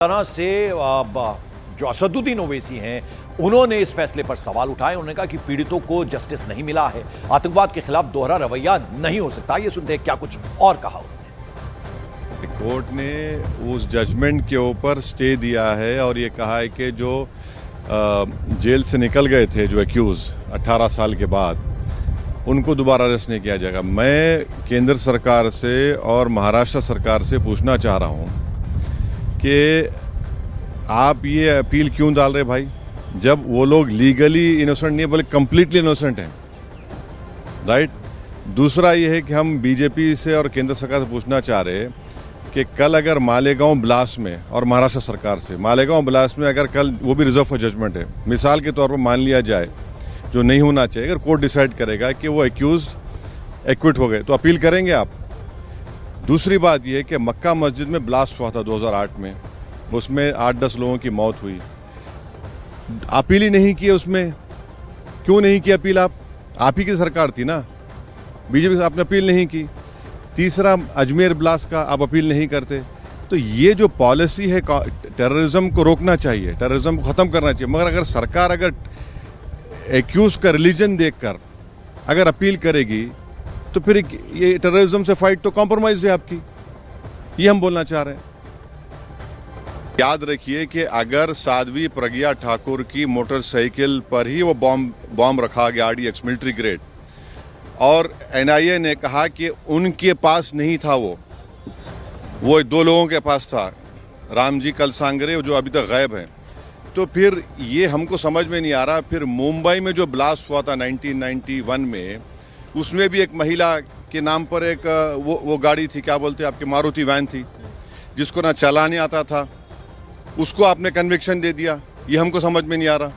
तरह से जो असदुद्दीन ओवैसी हैं उन्होंने इस फैसले पर सवाल उठाए। उन्होंने कहा कि पीड़ितों को जस्टिस नहीं मिला है, आतंकवाद के खिलाफ दोहरा रवैया नहीं हो सकता। ये सुनते हैं क्या कुछ और कहा उन्होंने। कोर्ट ने उस जजमेंट के ऊपर स्टे दिया है और ये कहा है कि जो जेल से निकल गए थे जो एक्यूज 18 साल के बाद, उनको दोबारा अरेस्ट नहीं किया जाएगा। मैं केंद्र सरकार से और महाराष्ट्र सरकार से पूछना चाह रहा हूँ कि आप ये अपील क्यों डाल रहे भाई, जब वो लोग लीगली इनोसेंट नहीं बल्कि कंप्लीटली इनोसेंट हैं, राइट। दूसरा ये है कि हम बीजेपी से और केंद्र सरकार से पूछना चाह रहे हैं कि कल अगर मालेगांव ब्लास्ट में और महाराष्ट्र सरकार से मालेगांव ब्लास्ट में अगर कल वो भी रिजर्व फॉर जजमेंट है, मिसाल के तौर पर मान लिया जाए जो नहीं होना चाहिए, अगर कोर्ट डिसाइड करेगा कि वो एक्यूज एक्विट हो गए तो अपील करेंगे आप। दूसरी बात यह है कि मक्का मस्जिद में ब्लास्ट हुआ था 2008 में, उसमें 8-10 लोगों की मौत हुई, अपील ही नहीं की उसमें। क्यों नहीं की अपील? आप ही की सरकार थी ना, बीजेपी से आपने अपील नहीं की। तीसरा, अजमेर ब्लास्ट का आप अपील नहीं करते। तो ये जो पॉलिसी है, टेररिज्म को रोकना चाहिए, टेररिज्म को ख़त्म करना चाहिए, मगर अगर सरकार अगर एक्यूज का रिलीजन देखकर अगर अपील करेगी तो फिर ये टेररिज्म से फाइट तो कॉम्प्रोमाइज है आपकी। ये हम बोलना चाह रहे हैं। याद रखिए कि अगर साध्वी प्रज्ञा ठाकुर की मोटरसाइकिल पर ही वो बॉम्ब रखा गया RDX मिलिट्री ग्रेड, और NIA ने कहा कि उनके पास नहीं था, वो 2 लोगों के पास था, रामजी कलसांगरे जो अभी तक गायब हैं, तो फिर ये हमको समझ में नहीं आ रहा। फिर मुंबई में जो ब्लास्ट हुआ था 1991 में, उसमें भी एक महिला के नाम पर एक वो गाड़ी थी, क्या बोलते हैं आपके, मारुति वैन थी, जिसको ना चलाने आता था, उसको आपने कन्विक्शन दे दिया। ये हमको समझ में नहीं आ रहा।